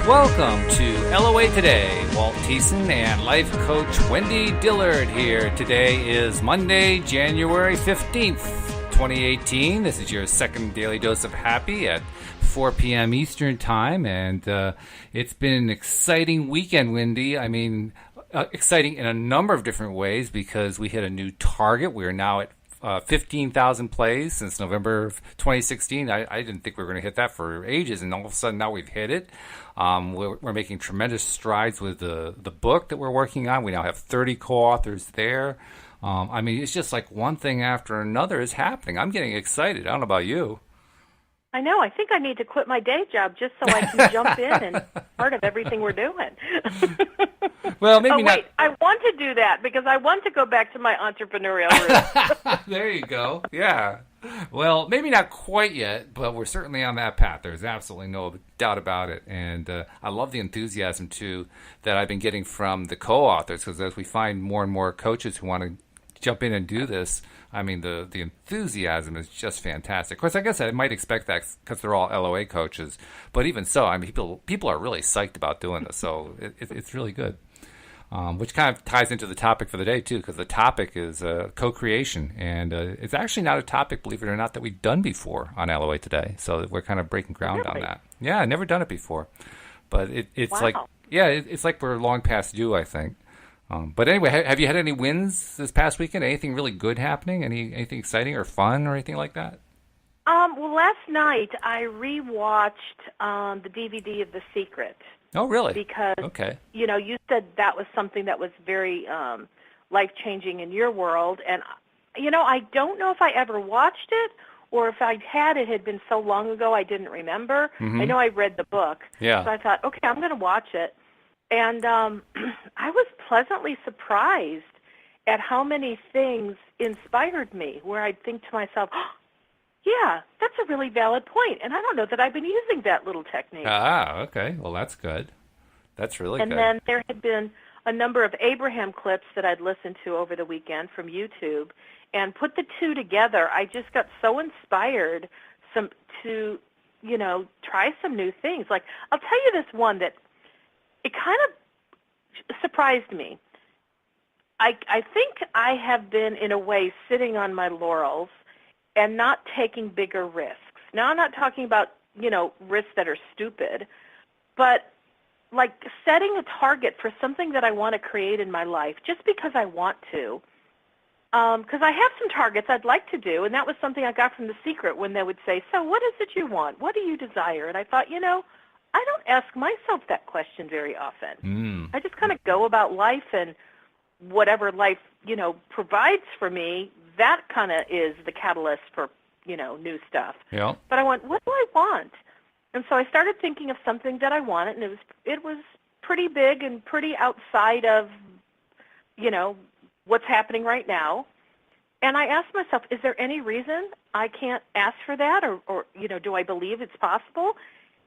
Welcome to LOA Today. Walt Thiessen and life coach Wendy Dillard here. Today is Monday, January 15th, 2018. This is your second daily dose of happy at 4 p.m. Eastern Time. And it's been an exciting weekend, Wendy. I mean, exciting in a number of different ways because we hit a new target. We are now at 15,000 plays since November of 2016. I didn't think we were going to hit that for ages, and all of a sudden now we've hit it. We're making tremendous strides with the book that we're working on. We now have 30 co-authors there. I mean, it's just like one thing after another is happening. I'm getting excited. I don't know about you. I know. I think I need to quit my day job just so I can jump in and part of everything we're doing. Well, maybe not. Wait, I want to do that because I want to go back to my entrepreneurial roots. There you go. Yeah. Well, maybe not quite yet, but we're certainly on that path. There's absolutely no doubt about it. And I love the enthusiasm, too, that I've been getting from the co-authors, because as we find more and more coaches who want to jump in and do this, I mean, the enthusiasm is just fantastic. Of course, I guess I might expect that because they're all LOA coaches. But even so, I mean, people are really psyched about doing this, so it's really good. Which kind of ties into the topic for the day, too, because the topic is co-creation. And it's actually not a topic, believe it or not, that we've done before on LOA Today. So we're kind of breaking ground on that. Yeah, I've never done it before. But it's wow. like, yeah, it's like we're long past due, I think. But anyway, have you had any wins this past weekend? Anything really good happening? Anything exciting or fun or anything like that? Well, last night I rewatched the DVD of The Secret. Oh, really? Because, okay. You know, you said that was something that was very life-changing in your world. And, you know, I don't know if I ever watched it or if I had, it had been so long ago I didn't remember. Mm-hmm. I know I read the book. Yeah. So I thought, okay, I'm going to watch it. And I was pleasantly surprised at how many things inspired me, where I'd think to myself, oh, yeah, that's a really valid point. And I don't know that I've been using that little technique. Ah, okay. Well, that's good. That's really good. And then there had been a number of Abraham clips that I'd listened to over the weekend from YouTube, and put the two together. I just got so inspired to, you know, try some new things. Like, I'll tell you this one that it kind of surprised me. I think I have been, in a way, sitting on my laurels and not taking bigger risks. Now, I'm not talking about, you know, risks that are stupid, but like setting a target for something that I want to create in my life just because I want to. Because I have some targets I'd like to do, and that was something I got from The Secret when they would say, so what is it you want? What do you desire? And I thought, you know, I don't ask myself that question very often. I just kind of go about life, and whatever life, you know, provides for me, that kind of is the catalyst for, you know, new stuff. Yeah. But I went, what do I want? And so I started thinking of something that I wanted, and it was pretty big and pretty outside of, you know, what's happening right now. And I asked myself, is there any reason I can't ask for that, or you know, do I believe it's possible?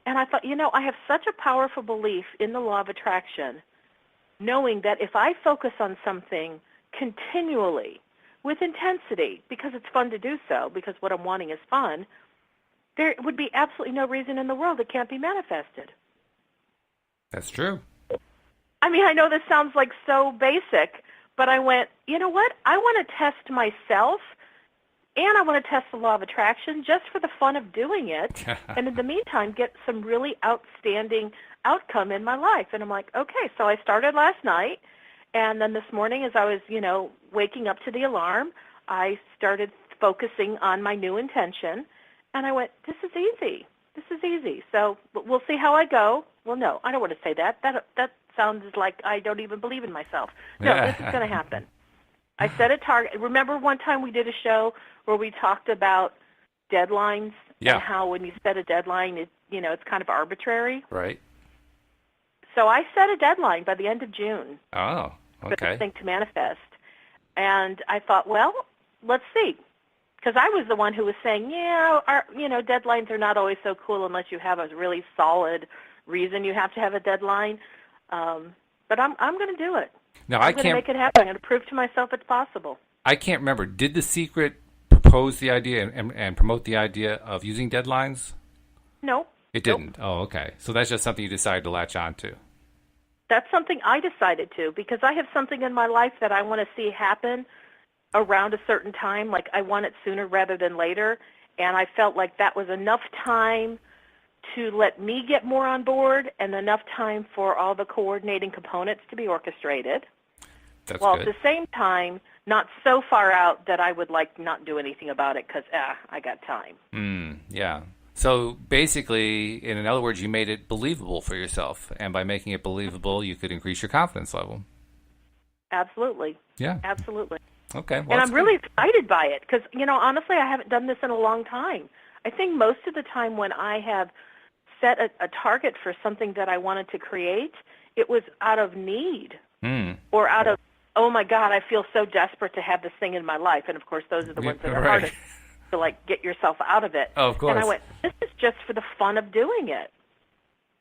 And I thought, you know, I have such a powerful belief in the law of attraction, knowing that if I focus on something continually with intensity, because it's fun to do so, because what I'm wanting is fun, there would be absolutely no reason in the world it can't be manifested. That's true. I mean, I know this sounds like so basic, but I went, you know what? I want to test myself, and I want to test the law of attraction just for the fun of doing it, and in the meantime, get some really outstanding outcome in my life. And I'm like, okay, so I started last night, and then this morning as I was, you know, waking up to the alarm, I started focusing on my new intention, and I went, this is easy. This is easy. So we'll see how I go. Well, no, I don't want to say that. That sounds like I don't even believe in myself. No, this is going to happen. I set a target. Remember one time we did a show where we talked about deadlines and how when you set a deadline, it's kind of arbitrary. Right. So I set a deadline by the end of June. Oh, okay. For this thing to manifest. And I thought, well, let's see. Because I was the one who was saying, deadlines are not always so cool unless you have a really solid reason you have to have a deadline. But I'm going to do it. Now, I'm going to make it happen. I'm going to prove to myself it's possible. I can't remember. Did The Secret propose the idea and promote the idea of using deadlines? No. It Nope. didn't. Oh, okay. So that's just something you decided to latch on to. That's something I decided to, because I have something in my life that I want to see happen around a certain time. Like, I want it sooner rather than later. And I felt like that was enough time to let me get more on board and enough time for all the coordinating components to be orchestrated. That's While good. at the same time, not so far out that I would like not do anything about it because, I got time. Yeah. So basically, in other words, you made it believable for yourself. And by making it believable, you could increase your confidence level. Absolutely. Yeah. Absolutely. Okay. Well, And that's I'm really good. excited by it because, honestly, I haven't done this in a long time. I think most of the time when I have set a target for something that I wanted to create, it was out of need or out of, oh, my God, I feel so desperate to have this thing in my life. And, of course, those are the ones that are Right. hardest to, like, get yourself out of it. Oh, of course. And I went, this is just for the fun of doing it.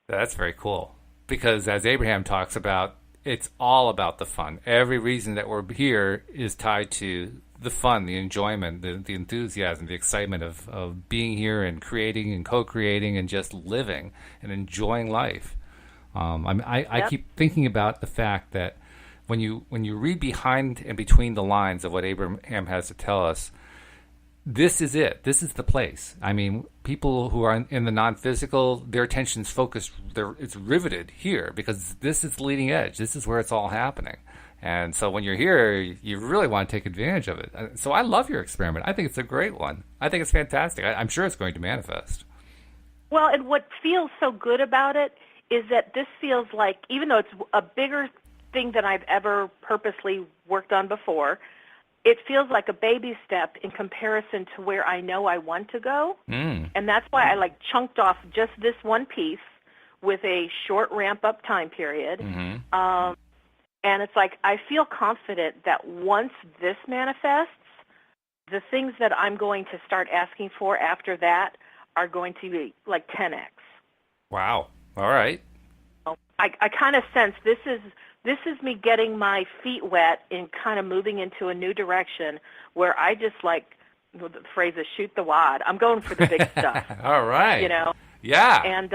That's very cool. Because as Abraham talks about, it's all about the fun. Every reason that we're here is tied to the fun, the enjoyment, the enthusiasm, the excitement of being here and creating and co-creating and just living and enjoying life. I keep thinking about the fact that when you read behind and between the lines of what Abraham has to tell us, this is it. This is the place. I mean, people who are in the non-physical, their attention's focused. It's riveted here because this is the leading edge. This is where it's all happening. And so when you're here, you really want to take advantage of it. So I love your experiment. I think it's a great one. I think it's fantastic. I'm sure it's going to manifest. Well, and what feels so good about it is that this feels like, even though it's a bigger thing than I've ever purposely worked on before, it feels like a baby step in comparison to where I know I want to go. And that's why I chunked off just this one piece with a short ramp-up time period. And it's like I feel confident that once this manifests, the things that I'm going to start asking for after that are going to be like 10x. Wow. All right. I kind of sense this is me getting my feet wet and kind of moving into a new direction where I just the phrase is shoot the wad. I'm going for the big stuff. All right. Yeah. And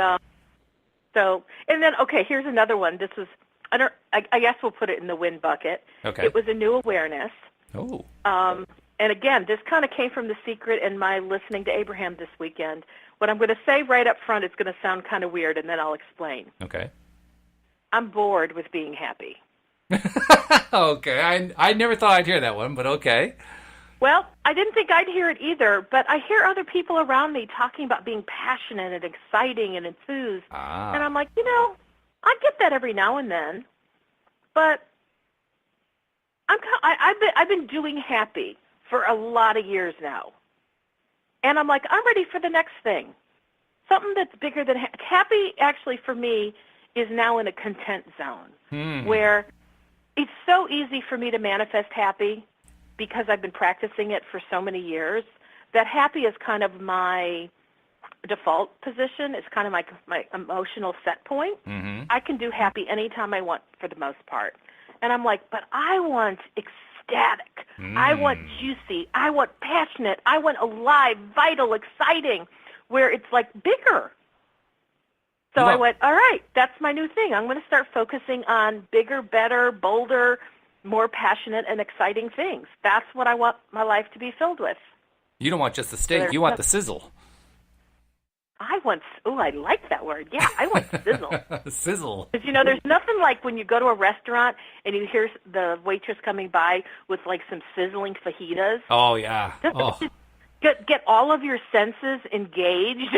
then, okay, here's another one. This was, I guess we'll put it in the win bucket. Okay. It was a new awareness. Oh. And again, this kind of came from The Secret and my listening to Abraham this weekend. What I'm going to say right up front is going to sound kind of weird, and then I'll explain. Okay. I'm bored with being happy. Okay. I never thought I'd hear that one, but okay. Well, I didn't think I'd hear it either, but I hear other people around me talking about being passionate and exciting and enthused. And I'm like, I get that every now and then, but I've been doing happy for a lot of years now. And I'm like, I'm ready for the next thing. Something that's bigger than happy. Actually, for me, is now in a content zone where it's so easy for me to manifest happy because I've been practicing it for so many years that happy is kind of my default position. It's kind of my emotional set point. I can do happy anytime I want for the most part. And I'm like, but I want ecstatic. I want juicy. I want passionate. I want alive, vital, exciting, where it's like bigger. So I went, all right, that's my new thing. I'm going to start focusing on bigger, better, bolder, more passionate and exciting things. That's what I want my life to be filled with. You don't want just the steak. You want the sizzle. I like that word. Yeah, I want sizzle. Sizzle. Because, there's nothing like when you go to a restaurant and you hear the waitress coming by with some sizzling fajitas. Oh, yeah. Just get all of your senses engaged.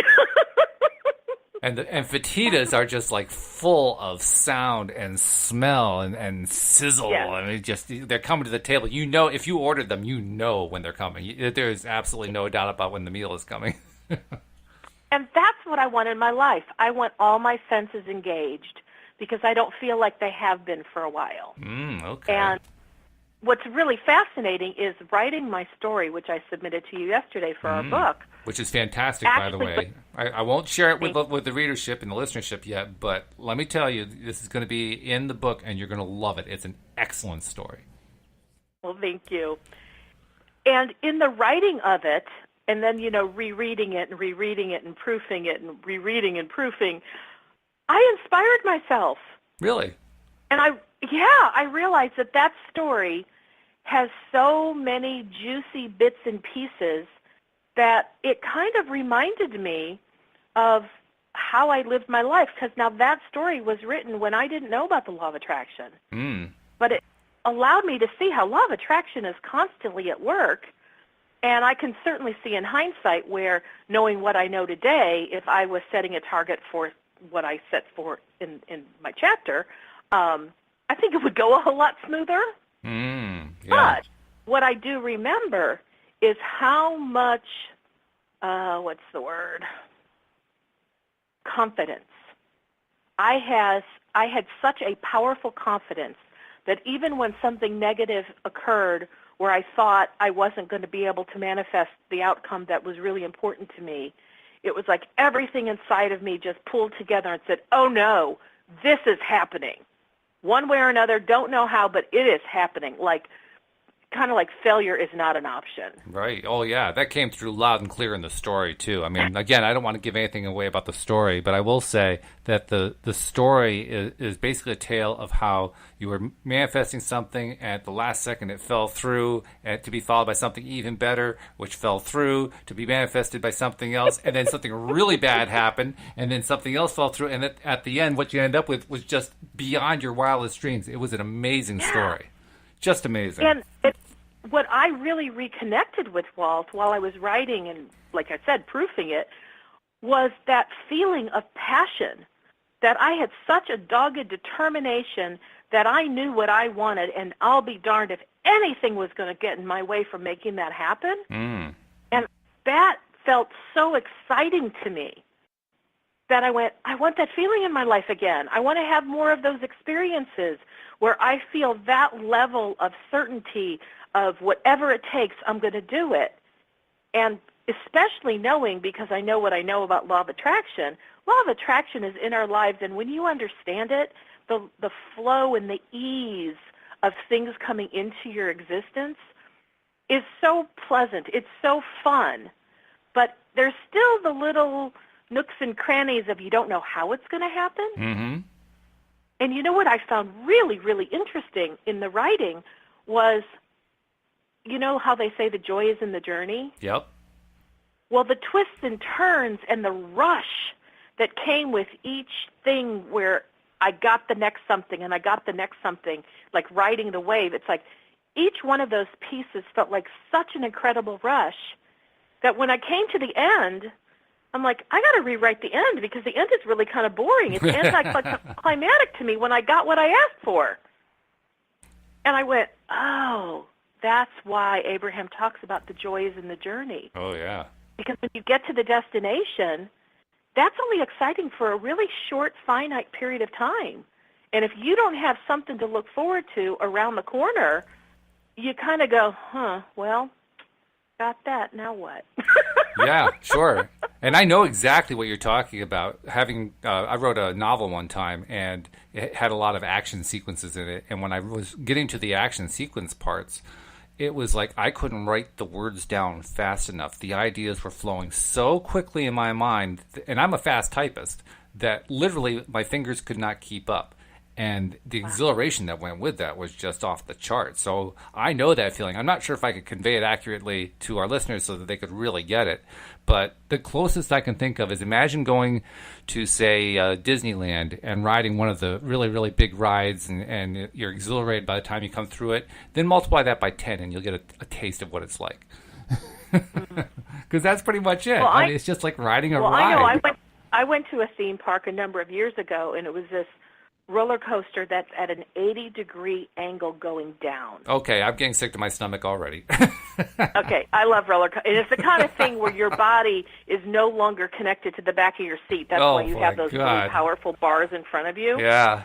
And fajitas are just full of sound and smell and sizzle. Yeah. And they're coming to the table. If you ordered them, when they're coming. There's absolutely no doubt about when the meal is coming. And that's what I want in my life. I want all my senses engaged because I don't feel like they have been for a while. Okay. And what's really fascinating is writing my story, which I submitted to you yesterday for our book. Which is fantastic, by the way. I won't share it with the readership and the listenership yet, but let me tell you, this is going to be in the book, and you're going to love it. It's an excellent story. Well, thank you. And in the writing of it, and then, rereading it and proofing it and rereading and proofing, I inspired myself. Really? And I realized that story has so many juicy bits and pieces that it kind of reminded me of how I lived my life, because now that story was written when I didn't know about the law of attraction. But it allowed me to see how law of attraction is constantly at work, and I can certainly see in hindsight where, knowing what I know today, if I was setting a target for what I set for in my chapter, I think it would go a whole lot smoother. Yeah. But what I do remember is how much, confidence. I had such a powerful confidence that even when something negative occurred where I thought I wasn't going to be able to manifest the outcome that was really important to me, it was like everything inside of me just pulled together and said, oh no, this is happening. One way or another, don't know how, but it is happening. Kind of like failure is not an option. Right. Oh, yeah. That came through loud and clear in the story, too. I mean, again, I don't want to give anything away about the story, but I will say that the story is basically a tale of how you were manifesting something, and at the last second it fell through, and to be followed by something even better, which fell through, to be manifested by something else, and then something really bad happened, and then something else fell through, and at the end, what you end up with was just beyond your wildest dreams. It was an amazing story. Just amazing. And what I really reconnected with Walt while I was writing and, like I said, proofing it, was that feeling of passion, that I had such a dogged determination that I knew what I wanted, and I'll be darned if anything was going to get in my way from making that happen. And that felt so exciting to me that I went, I want that feeling in my life again. I want to have more of those experiences where I feel that level of certainty of whatever it takes, I'm going to do it. And especially knowing, because I know what I know about law of attraction is in our lives, and when you understand it, the flow and the ease of things coming into your existence is so pleasant. It's so fun. But there's still the little nooks and crannies of you don't know how it's going to happen. Mm-hmm. And you know what I found really, really interesting in the writing was, you know how they say the joy is in the journey? Yep. Well, the twists and turns and the rush that came with each thing where I got the next something and I got the next something, like riding the wave, it's like each one of those pieces felt like such an incredible rush that when I came to the end, I'm like, I got to rewrite the end because the end is really kind of boring. It's anticlimactic to me when I got what I asked for. And I went, oh, that's why Abraham talks about the joys in the journey. Oh, yeah. Because when you get to the destination, that's only exciting for a really short, finite period of time. And if you don't have something to look forward to around the corner, you kind of go, well, got that, now what? Yeah, sure. And I know exactly what you're talking about. I wrote a novel one time, and it had a lot of action sequences in it. And when I was getting to the action sequence parts, it was like I couldn't write the words down fast enough. The ideas were flowing so quickly in my mind, and I'm a fast typist, that literally my fingers could not keep up. And the exhilaration that went with that was just off the chart. So I know that feeling. I'm not sure if I could convey it accurately to our listeners so that they could really get it. But the closest I can think of is imagine going to, say, Disneyland and riding one of the really, really big rides, and you're exhilarated by the time you come through it. Then multiply that by 10, and you'll get a taste of what it's like. Because that's pretty much it. Well, it's just like riding a ride. I know. I went to a theme park a number of years ago, and it was this roller coaster that's at an 80-degree angle going down. Okay, I'm getting sick to my stomach already. Okay, I love roller coasters. And it's the kind of thing where your body is no longer connected to the back of your seat. That's why you have those really powerful bars in front of you. Yeah.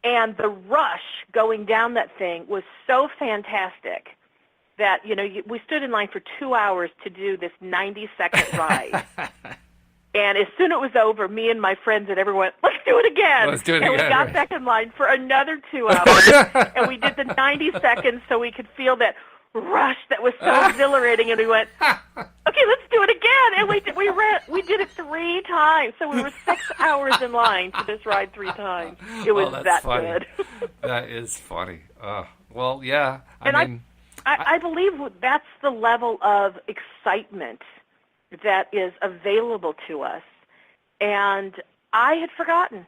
And the rush going down that thing was so fantastic that, we stood in line for 2 hours to do this 90-second ride. And as soon as it was over, me and my friends and everyone went, let's do it again. Let's do it again. And we got back in line for another 2 hours. And we did the 90 seconds so we could feel that rush that was so exhilarating, and we went, okay, let's do it again. And we did it 3 times. So we were 6 hours in line for this ride 3 times. It was that funny. good. That is funny. Well, yeah. I believe that's the level of excitement that is available to us. And I had forgotten.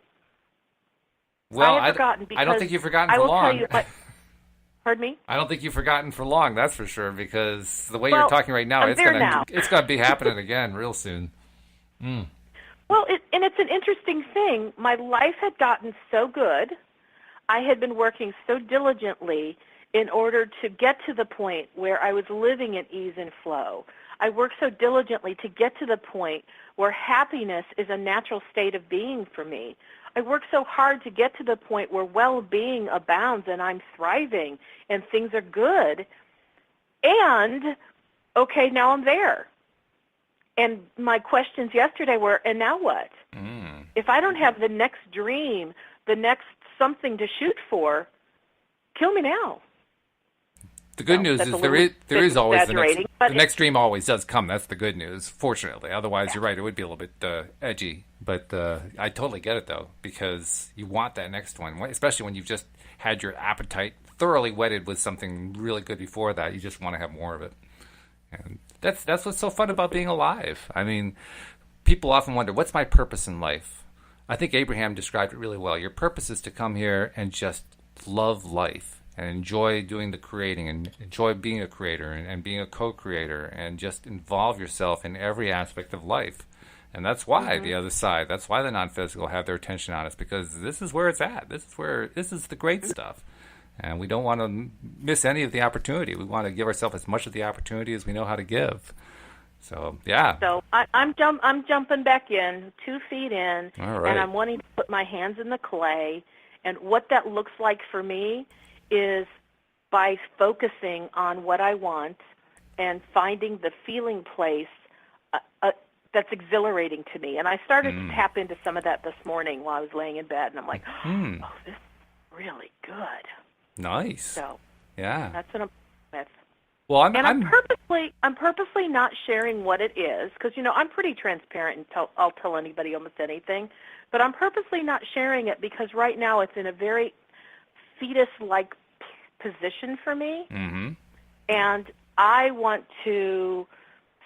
Well, I had forgotten because I don't think you've forgotten for I will long. tell you, pardon me? I don't think you've forgotten for long, that's for sure, because the way you're talking right now, it's gonna be happening again real soon. Mm. Well, and it's an interesting thing. My life had gotten so good. I had been working so diligently in order to get to the point where I was living in ease and flow. I worked so diligently to get to the point where happiness is a natural state of being for me. I worked so hard to get to the point where well-being abounds and I'm thriving and things are good. And, okay, now I'm there. And my questions yesterday were, and now what? Mm. If I don't have the next dream, the next something to shoot for, kill me now. The good news is there is always the next dream always does come. That's the good news, fortunately. Otherwise, you're right, it would be a little bit edgy. But I totally get it, though, because you want that next one, especially when you've just had your appetite thoroughly whetted with something really good before that. You just want to have more of it. And that's what's so fun about being alive. I mean, people often wonder, what's my purpose in life? I think Abraham described it really well. Your purpose is to come here and just love life and enjoy doing the creating and enjoy being a creator and being a co-creator and just involve yourself in every aspect of life. And that's why the other side, that's why the non-physical have their attention on us, because this is where it's at. This is the great stuff. And we don't want to miss any of the opportunity. We want to give ourselves as much of the opportunity as we know how to give. So, yeah. So I'm jumping back in, 2 feet in, all right. And I'm wanting to put my hands in the clay. And what that looks like for me is by focusing on what I want and finding the feeling place that's exhilarating to me. And I started to tap into some of that this morning while I was laying in bed, and I'm like, oh, this is really good. Nice. So, yeah. that's what I'm with. Well, I'm purposely not sharing what it is, because, I'm pretty transparent and I'll tell anybody almost anything, but I'm purposely not sharing it because right now it's in a very fetus-like position for me, and I want to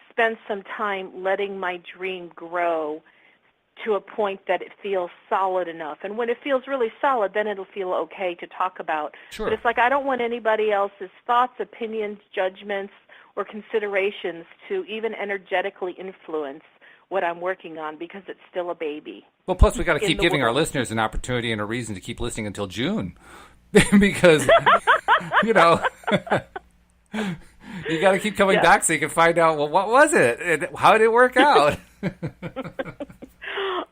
spend some time letting my dream grow to a point that it feels solid enough. And when it feels really solid, then it'll feel okay to talk about. Sure. But it's like I don't want anybody else's thoughts, opinions, judgments, or considerations to even energetically influence what I'm working on, because it's still a baby. Well, plus we got to keep giving our listeners an opportunity and a reason to keep listening until June. Because, you got to keep coming back so you can find out, well, what was it? And how did it work out?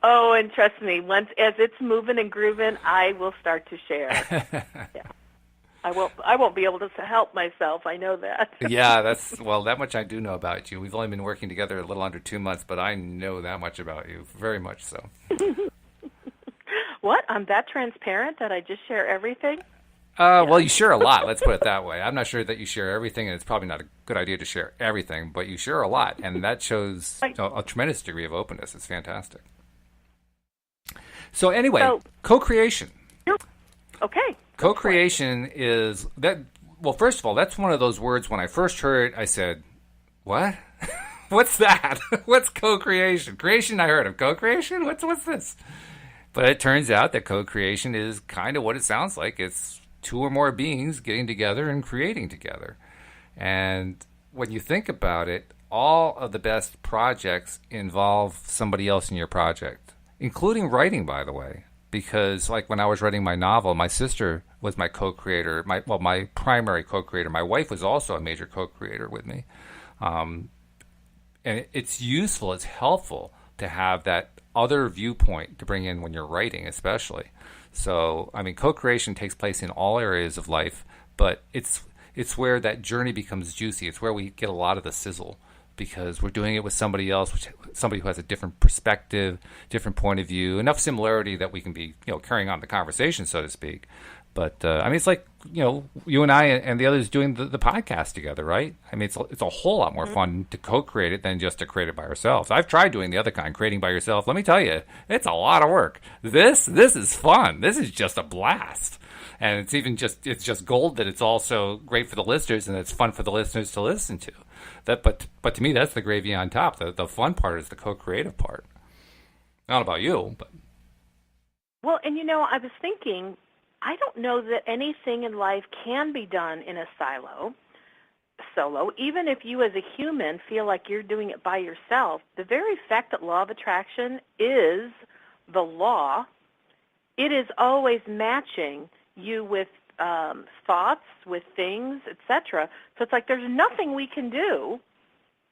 Oh, and trust me, as it's moving and grooving, I will start to share. Yeah. I won't be able to help myself. I know that. Yeah, that much I do know about you. We've only been working together a little under 2 months, but I know that much about you, very much so. What? I'm that transparent that I just share everything? Well, you share a lot. Let's put it that way. I'm not sure that you share everything, and it's probably not a good idea to share everything, but you share a lot, and that shows a tremendous degree of openness. It's fantastic. So anyway, co-creation. Okay. Co-creation is that. Well, first of all, that's one of those words. When I first heard it, I said, "What? What's that? What's co-creation? Creation? I heard of co-creation. What's this?" But it turns out that co-creation is kind of what it sounds like. It's 2 or more beings getting together and creating together. And when you think about it, all of the best projects involve somebody else in your project, including writing, by the way. Because, like, when I was writing my novel, my sister was my co-creator, my primary co-creator. My wife was also a major co-creator with me. And it's useful, it's helpful to have that other viewpoint to bring in when you're writing, especially. So, I mean, co-creation takes place in all areas of life, but it's where that journey becomes juicy. It's where we get a lot of the sizzle, because we're doing it with somebody else, somebody who has a different perspective, different point of view, enough similarity that we can be, carrying on the conversation, so to speak. But I mean, it's like you and I and the others doing the podcast together, right? I mean, it's a whole lot more fun to co-create it than just to create it by ourselves. I've tried doing the other kind, creating by yourself. Let me tell you, it's a lot of work. This is fun. This is just a blast. And it's just gold that it's also great for the listeners and it's fun for the listeners to listen to. But to me, that's the gravy on top. The fun part is the co-creative part. I don't know about you, but. Well, and I was thinking, I don't know that anything in life can be done in a solo. Even if you as a human feel like you're doing it by yourself, the very fact that law of attraction is the law, it is always matching you with thoughts, with things, etc. So it's like there's nothing we can do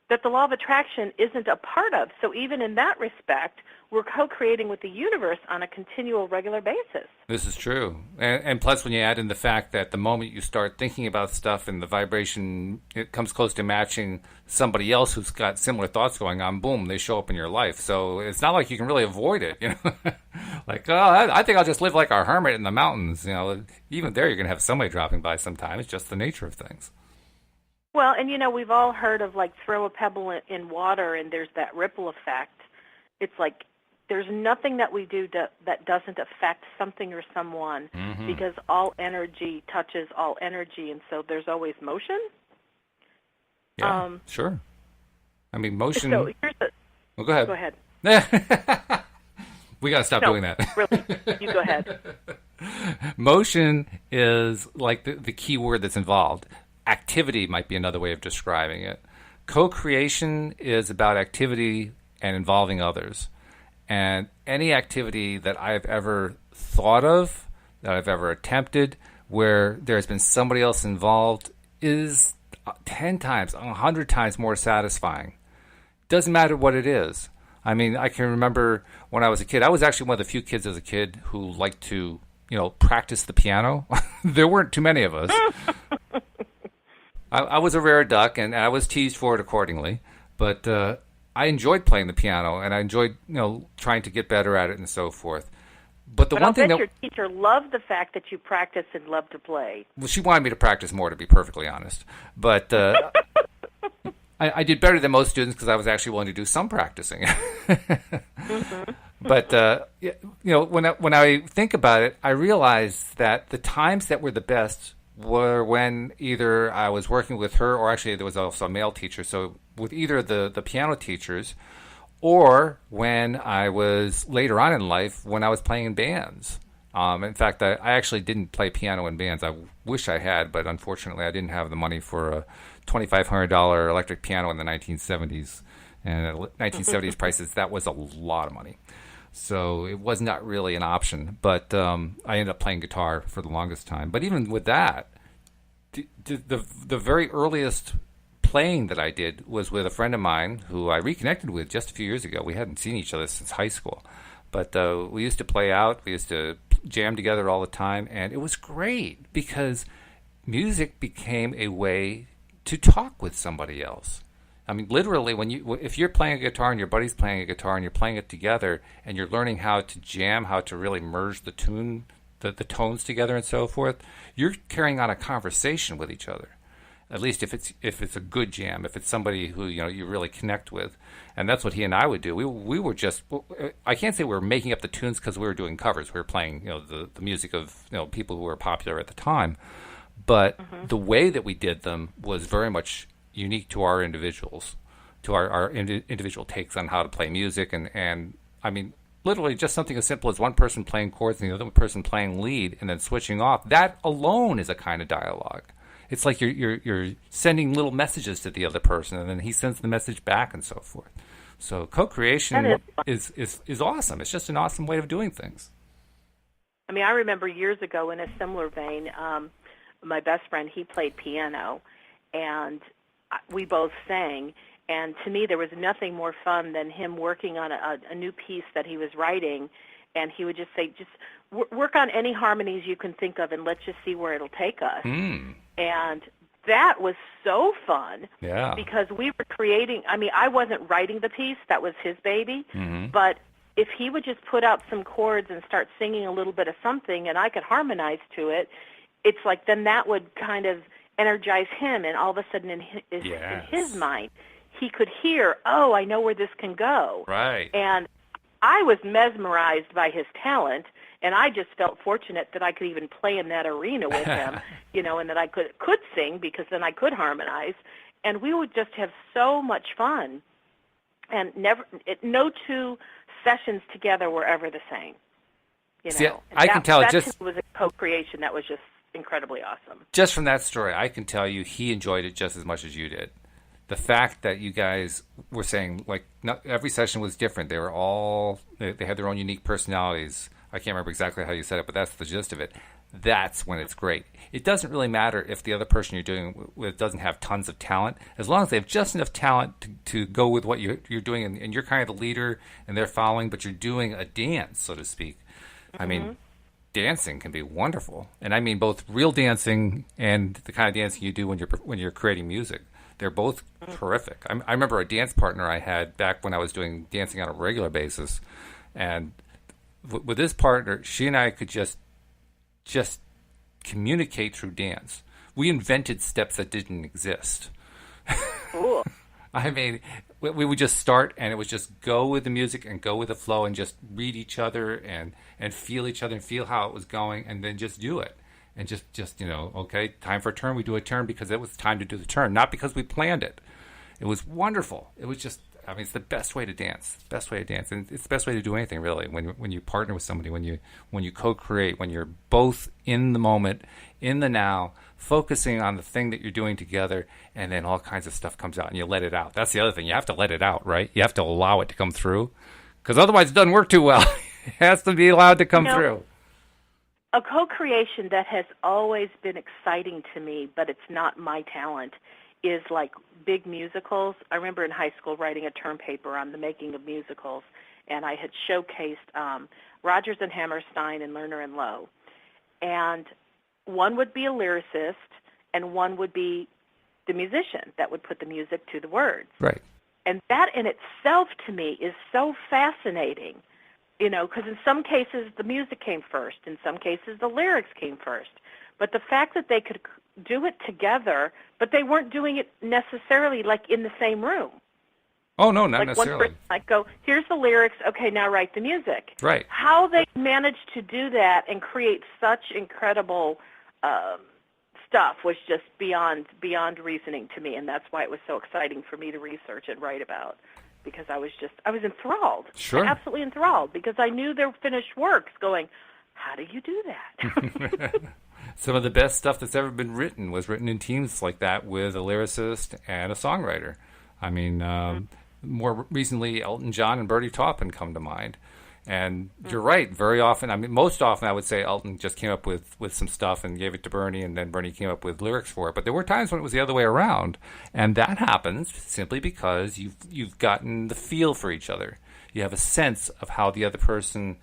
that the law of attraction isn't a part of. So even in that respect, we're co-creating with the universe on a continual, regular basis. This is true. And plus, when you add in the fact that the moment you start thinking about stuff and the vibration, it comes close to matching somebody else who's got similar thoughts going on, boom, they show up in your life. So it's not like you can really avoid it, Like, I think I'll just live like a hermit in the mountains. Even there you're going to have somebody dropping by sometime. It's just the nature of things. Well, and we've all heard of like throw a pebble in water and there's that ripple effect. It's like there's nothing that we do that doesn't affect something or someone because all energy touches all energy, and so there's always motion. Yeah, sure. I mean, motion. So here's well, go ahead. Go ahead. We got to stop doing that. Really, you go ahead. Motion is like the key word that's involved. Activity might be another way of describing it. Co-creation is about activity and involving others. And any activity that I've ever thought of, that I've ever attempted, where there's been somebody else involved is 10 times, 100 times more satisfying. Doesn't matter what it is. I mean, I can remember when I was a kid, I was actually one of the few kids as a kid who liked to, practice the piano. There weren't too many of us. I was a rare duck, and I was teased for it accordingly. But I enjoyed playing the piano, and I enjoyed, trying to get better at it and so forth. But one thing your teacher loved the fact that you practice and love to play. Well, she wanted me to practice more, to be perfectly honest. But I did better than most students because I was actually willing to do some practicing. But when I think about it, I realize that the times that were the best were when either I was working with her, or actually there was also a male teacher, so with either the piano teachers, or when I was later on in life when I was playing in bands. In fact, I actually didn't play piano in bands. I wish I had, but unfortunately I didn't have the money for a $2,500 electric piano in the 1970s. And at 1970s prices, that was a lot of money. So it was not really an option. But I ended up playing guitar for the longest time. But even with that, the very earliest playing that I did was with a friend of mine who I reconnected with just a few years ago. We hadn't seen each other since high school. But we used to play out. We used to jam together all the time. And it was great because music became a way to talk with somebody else. I mean, literally, if you're playing a guitar and your buddy's playing a guitar and you're playing it together and you're learning how to jam, how to really merge the tones together and so forth, you're carrying on a conversation with each other. At least if it's a good jam, if it's somebody who you really connect with, and that's what he and I would do. We were just, I can't say we were making up the tunes because we were doing covers. We were playing the music of people who were popular at the time, but the way that we did them was very much unique to our individuals, to our individual takes on how to play music, and I mean, literally just something as simple as one person playing chords and the other person playing lead and then switching off. That alone is a kind of dialogue. It's like you're sending little messages to the other person, and then he sends the message back and so forth. So co-creation is awesome. It's just an awesome way of doing things. I mean, I remember years ago in a similar vein, my best friend, he played piano, and we both sang. And to me, there was nothing more fun than him working on a new piece that he was writing, and he would just say, just work on any harmonies you can think of, and let's just see where it'll take us. And that was so fun, because we were creating, I mean, I wasn't writing the piece, that was his baby, but if he would just put out some chords and start singing a little bit of something and I could harmonize to it, it's like then that would kind of energize him, and all of a sudden in his mind, he could hear, oh, I know where this can go. Right. And I was mesmerized by his talent, and I just felt fortunate that I could even play in that arena with him, and that I could sing, because then I could harmonize, and we would just have so much fun. And no two sessions together were ever the same. See, I can tell that just was a co-creation that was just incredibly awesome. Just from that story, I can tell you he enjoyed it just as much as you did. The fact that you guys were saying, like, not every session was different. They had their own unique personalities. I can't remember exactly how you said it, but that's the gist of it. That's when it's great. It doesn't really matter if the other person you're doing with doesn't have tons of talent, as long as they have just enough talent to go with what you're doing, and you're kind of the leader and they're following, but you're doing a dance, so to speak. I mean, dancing can be wonderful, and I mean both real dancing and the kind of dancing you do when you're creating music. They're both terrific. I remember a dance partner I had back when I was doing dancing on a regular basis, and with this partner, she and I could just communicate through dance. We invented steps that didn't exist. Cool. I mean, we would just start, and it was just go with the music and go with the flow and just read each other and feel each other and feel how it was going, and then just do it. And just okay, time for a turn, we do a turn because it was time to do the turn, not because we planned it. It was wonderful. It was just, I mean, it's the best way to dance. Best way to dance. And it's the best way to do anything, really, when you partner with somebody, when you co-create, when you're both in the moment, in the now, focusing on the thing that you're doing together, and then all kinds of stuff comes out, and you let it out. That's the other thing. You have to let it out, right? You have to allow it to come through, because otherwise it doesn't work too well. It has to be allowed to come through. A co-creation that has always been exciting to me, but it's not my talent, is like big musicals. I remember in high school writing a term paper on the making of musicals, and I had showcased Rodgers and Hammerstein and Lerner and Loewe. And one would be a lyricist, and one would be the musician that would put the music to the words. Right. And that in itself, to me, is so fascinating. Because in some cases the music came first, in some cases the lyrics came first. But the fact that they could do it together, but they weren't doing it necessarily like in the same room. Oh, no, not like necessarily. One person might go, here's the lyrics, okay, now write the music. Right. How they managed to do that and create such incredible stuff was just beyond reasoning to me, and that's why it was so exciting for me to research and write about. Because I was enthralled. Sure. Absolutely enthralled, because I knew their finished works going, how do you do that? Some of the best stuff that's ever been written was written in teams like that with a lyricist and a songwriter. I mean, more recently, Elton John and Bertie Taupin come to mind. And you're right, very often, I mean, most often I would say Elton just came up with some stuff and gave it to Bernie, and then Bernie came up with lyrics for it. But there were times when it was the other way around. And that happens simply because you've gotten the feel for each other. You have a sense of how the other person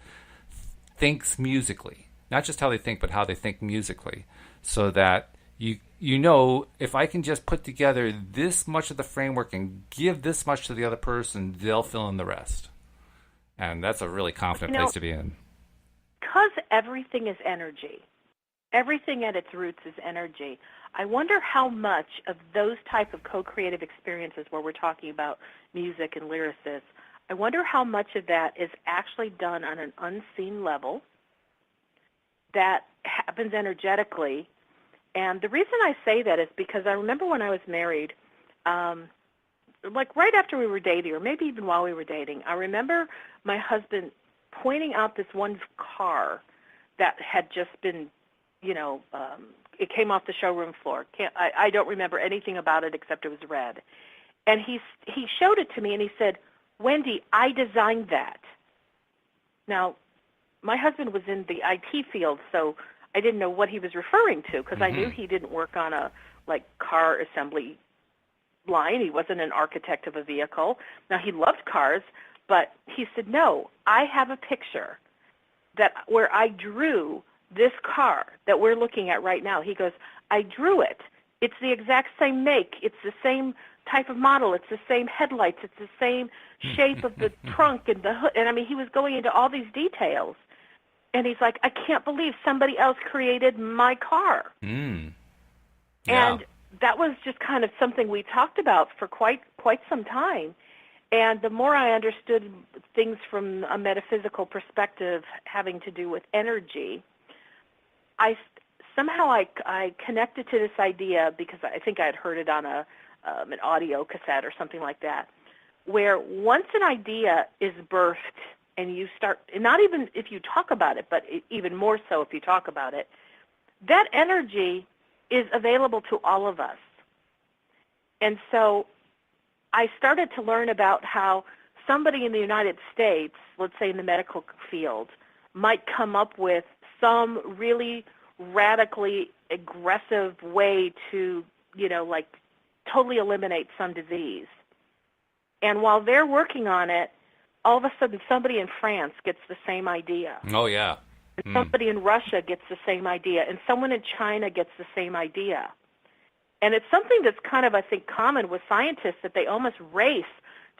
thinks musically. Not just how they think, but how they think musically. So that you know, if I can just put together this much of the framework and give this much to the other person, they'll fill in the rest. And that's a really confident place to be in. Because everything is energy. Everything at its roots is energy. I wonder how much of those type of co-creative experiences where we're talking about music and lyricists, I wonder how much of that is actually done on an unseen level that happens energetically. And the reason I say that is because I remember when I was married, like right after we were dating, or maybe even while we were dating, I remember my husband pointing out this one car that had just been, it came off the showroom floor. I don't remember anything about it except it was red. And he showed it to me, and he said, Wendy, I designed that. Now, my husband was in the IT field, so I didn't know what he was referring to, because I knew he didn't work on a car assembly line. He wasn't an architect of a vehicle. Now, he loved cars, but he said, no, I have a picture where I drew this car that we're looking at right now. He goes, I drew it. It's the exact same make. It's the same type of model. It's the same headlights. It's the same shape of the trunk and the hood. And, I mean, he was going into all these details. And he's like, I can't believe somebody else created my car. Yeah. And that was just kind of something we talked about for quite some time. And the more I understood things from a metaphysical perspective having to do with energy, I connected to this idea because I think I had heard it on an audio cassette or something like that, where once an idea is birthed and you start, and not even if you talk about it, but even more so if you talk about it, that energy is available to all of us. And so I started to learn about how somebody in the United States, let's say in the medical field, might come up with some really radically aggressive way to, like totally eliminate some disease. And while they're working on it, all of a sudden somebody in France gets the same idea. Oh, yeah. And somebody in Russia gets the same idea. And someone in China gets the same idea. And it's something that's kind of, I think, common with scientists, that they almost race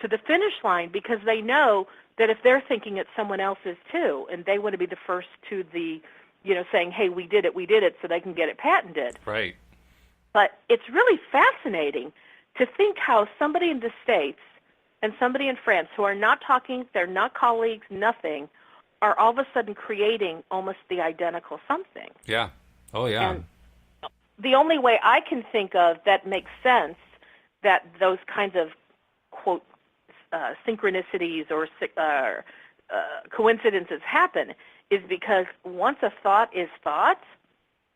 to the finish line because they know that if they're thinking it, someone else is too. And they want to be the first to the, saying, hey, we did it, so they can get it patented. Right. But it's really fascinating to think how somebody in the States and somebody in France who are not talking, they're not colleagues, nothing, are all of a sudden creating almost the identical something. Yeah. Oh, yeah. And the only way I can think of that makes sense that those kinds of, quote, synchronicities or coincidences happen is because once a thought is thought,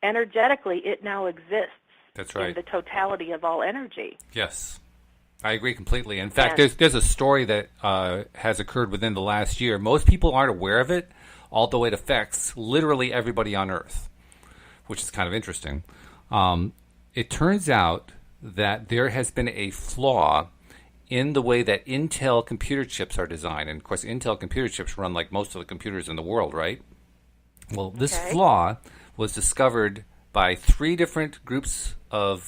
energetically it now exists. That's right. In the totality of all energy. Yes. I agree completely. In fact, there's a story that has occurred within the last year. Most people aren't aware of it, although it affects literally everybody on Earth, which is kind of interesting. It turns out that there has been a flaw in the way that Intel computer chips are designed. And, of course, Intel computer chips run like most of the computers in the world, right? Well, this flaw was discovered by 3 different groups of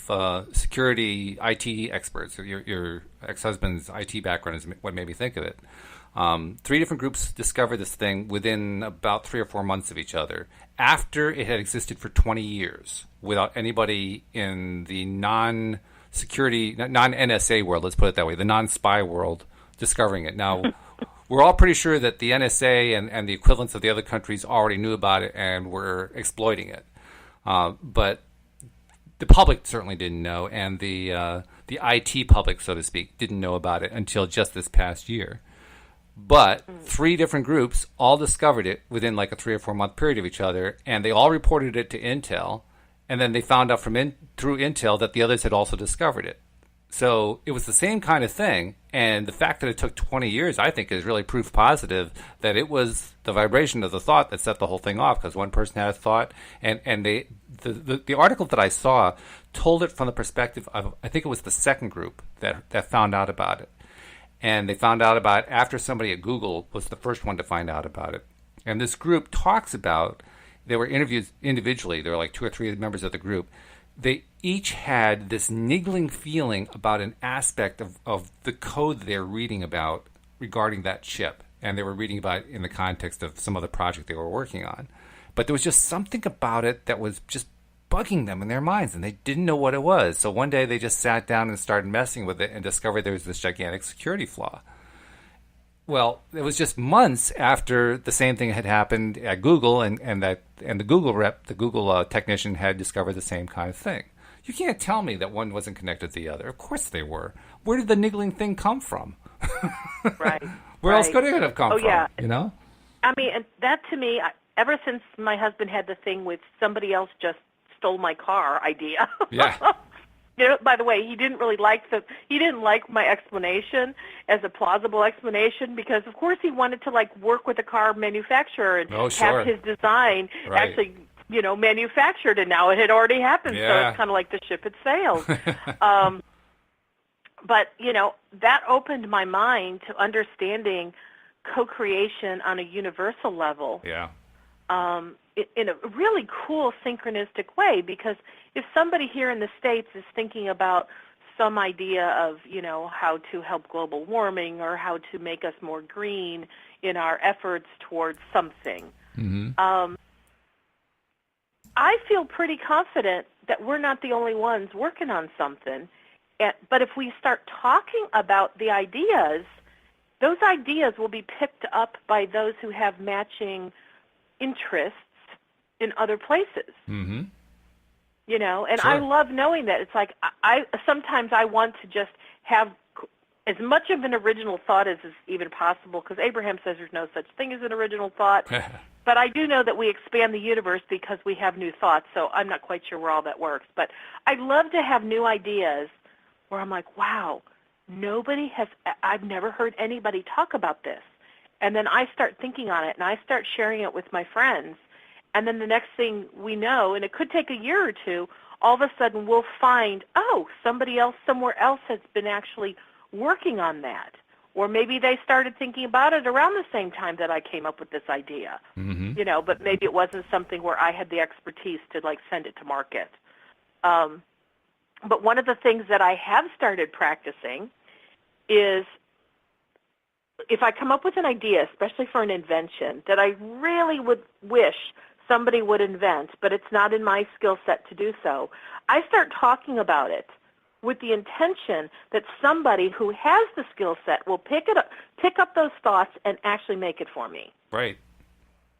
security IT experts. Your ex-husband's IT background is what made me think of it. 3 different groups discovered this thing within about 3 or 4 months of each other, after it had existed for 20 years, without anybody in the non-security, non-NSA world, let's put it that way, the non-spy world, discovering it. Now, we're all pretty sure that the NSA and the equivalents of the other countries already knew about it and were exploiting it. But the public certainly didn't know, and the IT public, so to speak, didn't know about it until just this past year. But 3 different groups all discovered it within like a 3 or 4 month period of each other, and they all reported it to Intel, and then they found out through Intel that the others had also discovered it. So it was the same kind of thing, and the fact that it took 20 years, I think, is really proof positive that it was the vibration of the thought that set the whole thing off, because one person had a thought, and the article that I saw told it from the perspective of, I think it was the second group that found out about it. And they found out about it after somebody at Google was the first one to find out about it. And this group talks about, they were interviewed individually, there were like 2 or 3 members of the group. They each had this niggling feeling about an aspect of the code they're reading about regarding that chip. And they were reading about it in the context of some other project they were working on. But there was just something about it that was just bugging them in their minds, and they didn't know what it was. So one day they just sat down and started messing with it and discovered there was this gigantic security flaw. Well, it was just months after the same thing had happened at Google, and the Google rep, the Google technician, had discovered the same kind of thing. You can't tell me that one wasn't connected to the other. Of course they were. Where did the niggling thing come from? Right. Where else could it have come from? Yeah. You know? I mean, and that to me, ever since my husband had the thing with somebody else just stole my car idea. Yeah. By the way, he didn't like my explanation as a plausible explanation, because of course he wanted to work with a car manufacturer and have his design actually, manufactured, and now it had already happened. Yeah. So it's kind of like the ship had sailed. But, that opened my mind to understanding co-creation on a universal level. Yeah. In a really cool synchronistic way, because if somebody here in the States is thinking about some idea of, how to help global warming or how to make us more green in our efforts towards something, I feel pretty confident that we're not the only ones working on something. But if we start talking about the ideas, those ideas will be picked up by those who have matching interests in other places. Mm-hmm. You know, and Sure. I love knowing that. It's like sometimes I want to just have as much of an original thought as is even possible, because Abraham says there's no such thing as an original thought. But I do know that we expand the universe because we have new thoughts, so I'm not quite sure where all that works. But I love to have new ideas where I'm like, wow, I've never heard anybody talk about this. And then I start thinking on it, and I start sharing it with my friends. And then the next thing we know, and it could take a year or two, all of a sudden we'll find, somebody else somewhere else has been actually working on that. Or maybe they started thinking about it around the same time that I came up with this idea. Mm-hmm. You know, but maybe it wasn't something where I had the expertise to, send it to market. But one of the things that I have started practicing is if I come up with an idea, especially for an invention, that I really would wish somebody would invent, but it's not in my skill set to do so, I start talking about it with the intention that somebody who has the skill set will pick up those thoughts and actually make it for me. Right.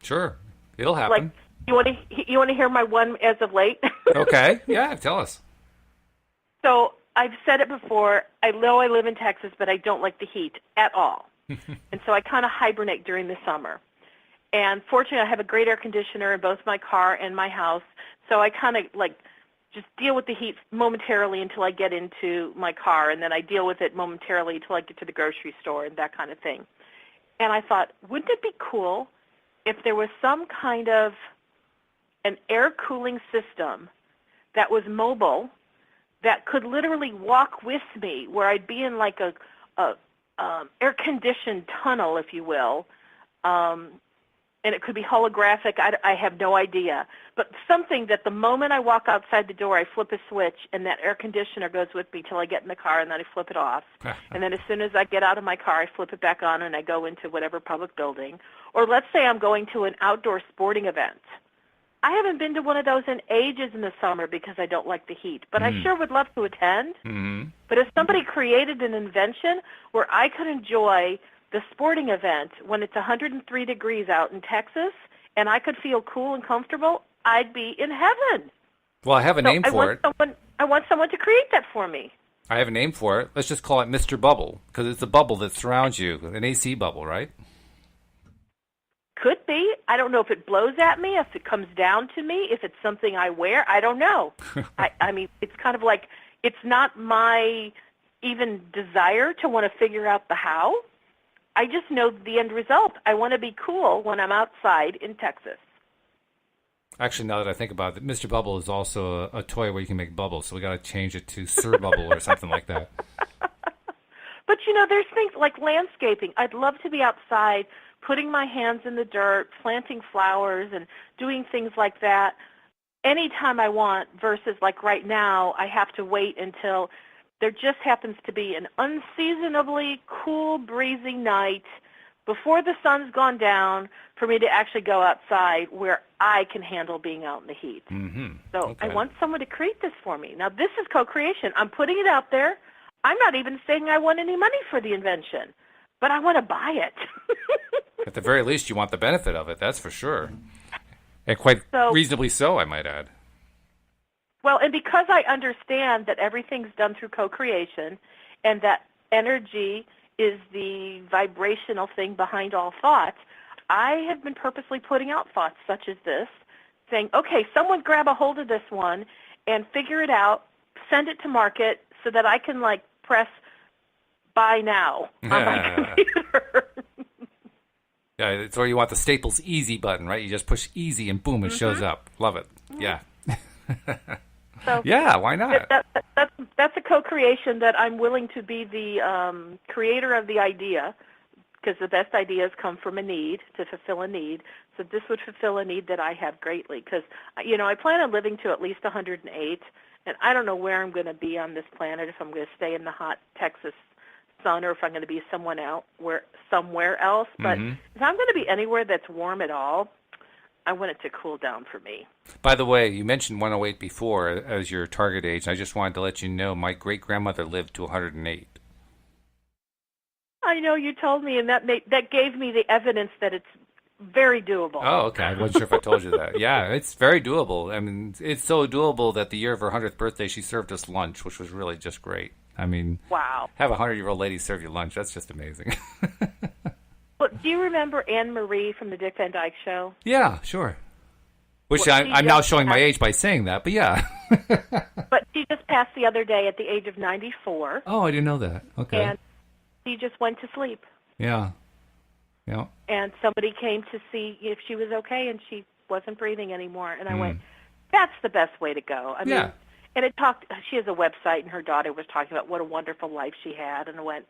Sure. It'll happen. You want to hear my one as of late? Okay. Yeah, tell us. So I've said it before. I know I live in Texas, but I don't like the heat at all. And so I kind of hibernate during the summer. And fortunately, I have a great air conditioner in both my car and my house, so I kind of just deal with the heat momentarily until I get into my car, and then I deal with it momentarily until I get to the grocery store and that kind of thing. And I thought, wouldn't it be cool if there was some kind of an air cooling system that was mobile that could literally walk with me, where I'd be in a air-conditioned tunnel, if you will, and it could be holographic. I have no idea. But something that the moment I walk outside the door, I flip a switch, and that air conditioner goes with me till I get in the car, and then I flip it off. And then as soon as I get out of my car, I flip it back on, and I go into whatever public building. Or let's say I'm going to an outdoor sporting event. I haven't been to one of those in ages in the summer because I don't like the heat, but I sure would love to attend. Mm-hmm. But if somebody created an invention where I could enjoy the sporting event when it's 103 degrees out in Texas and I could feel cool and comfortable, I'd be in heaven. Well, I have a name for it. I want someone to create that for me. I have a name for it. Let's just call it Mr. Bubble, because it's a bubble that surrounds you, an AC bubble, right? Could be. I don't know if it blows at me, if it comes down to me, if it's something I wear. I don't know. I mean, it's kind of like it's not my even desire to want to figure out the how. I just know the end result. I want to be cool when I'm outside in Texas. Actually, now that I think about it, Mr. Bubble is also a toy where you can make bubbles, so we got to change it to Sir Bubble or something like that. But, there's things like landscaping. I'd love to be outside, putting my hands in the dirt, planting flowers, and doing things like that anytime I want versus like right now I have to wait until there just happens to be an unseasonably cool, breezy night before the sun's gone down for me to actually go outside where I can handle being out in the heat. Mm-hmm. So okay. I want someone to create this for me. Now, this is co-creation. I'm putting it out there. I'm not even saying I want any money for the invention, but I want to buy it. At the very least, you want the benefit of it, that's for sure. And quite reasonably so, I might add. Well, and because I understand that everything's done through co-creation and that energy is the vibrational thing behind all thoughts, I have been purposely putting out thoughts such as this, saying, okay, someone grab a hold of this one and figure it out, send it to market so that I can, press buy now on my computer. Yeah, it's where you want the Staples Easy button, right? You just push easy and boom, it shows up. Love it. Yeah. So yeah, why not? That's a co-creation that I'm willing to be the creator of the idea, because the best ideas come from a need, to fulfill a need. So this would fulfill a need that I have greatly, because, I plan on living to at least 108, and I don't know where I'm going to be on this planet, if I'm going to stay in the hot Texas sun or if I'm going to be somewhere else. But if I'm going to be anywhere that's warm at all, I want it to cool down for me. By the way, you mentioned 108 before as your target age. I just wanted to let you know my great-grandmother lived to 108. I know you told me, and that gave me the evidence that it's very doable. Oh, okay. I wasn't sure if I told you that. Yeah, it's very doable. I mean, it's so doable that the year of her 100th birthday, she served us lunch, which was really just great. I mean, wow. Have a 100-year-old lady serve you lunch. That's just amazing. Well, do you remember Anne Marie from the Dick Van Dyke Show? Yeah, sure. Which I'm now showing my age by saying that, but yeah. But she just passed the other day at the age of 94. Oh, I didn't know that. Okay. And she just went to sleep. Yeah. Yeah. And somebody came to see if she was okay, and she wasn't breathing anymore. And I went, that's the best way to go. I mean, and she has a website, and her daughter was talking about what a wonderful life she had, and I went,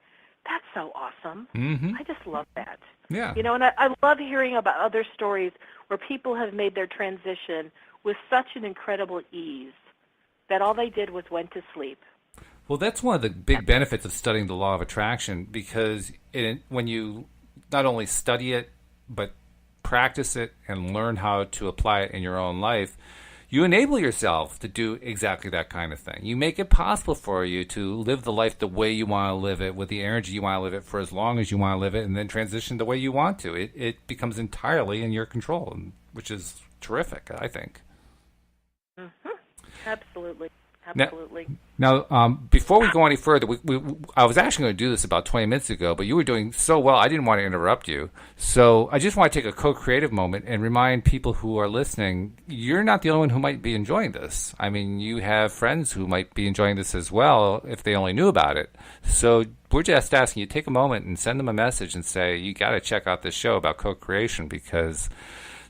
that's so awesome. Mm-hmm. I just love that. Yeah. You know, and I love hearing about other stories where people have made their transition with such an incredible ease that all they did was went to sleep. Well, that's one of the big benefits of studying the law of attraction, because when you not only study it, but practice it and learn how to apply it in your own life, you enable yourself to do exactly that kind of thing. You make it possible for you to live the life the way you want to live it, with the energy you want to live it for as long as you want to live it, and then transition the way you want to. It becomes entirely in your control, which is terrific, I think. Mm-hmm. Absolutely. Absolutely. Now, before we go any further, I was actually going to do this about 20 minutes ago, but you were doing so well, I didn't want to interrupt you. So I just want to take a co-creative moment and remind people who are listening, you're not the only one who might be enjoying this. I mean, you have friends who might be enjoying this as well if they only knew about it. So we're just asking you, take a moment and send them a message and say, you got to check out this show about co-creation, because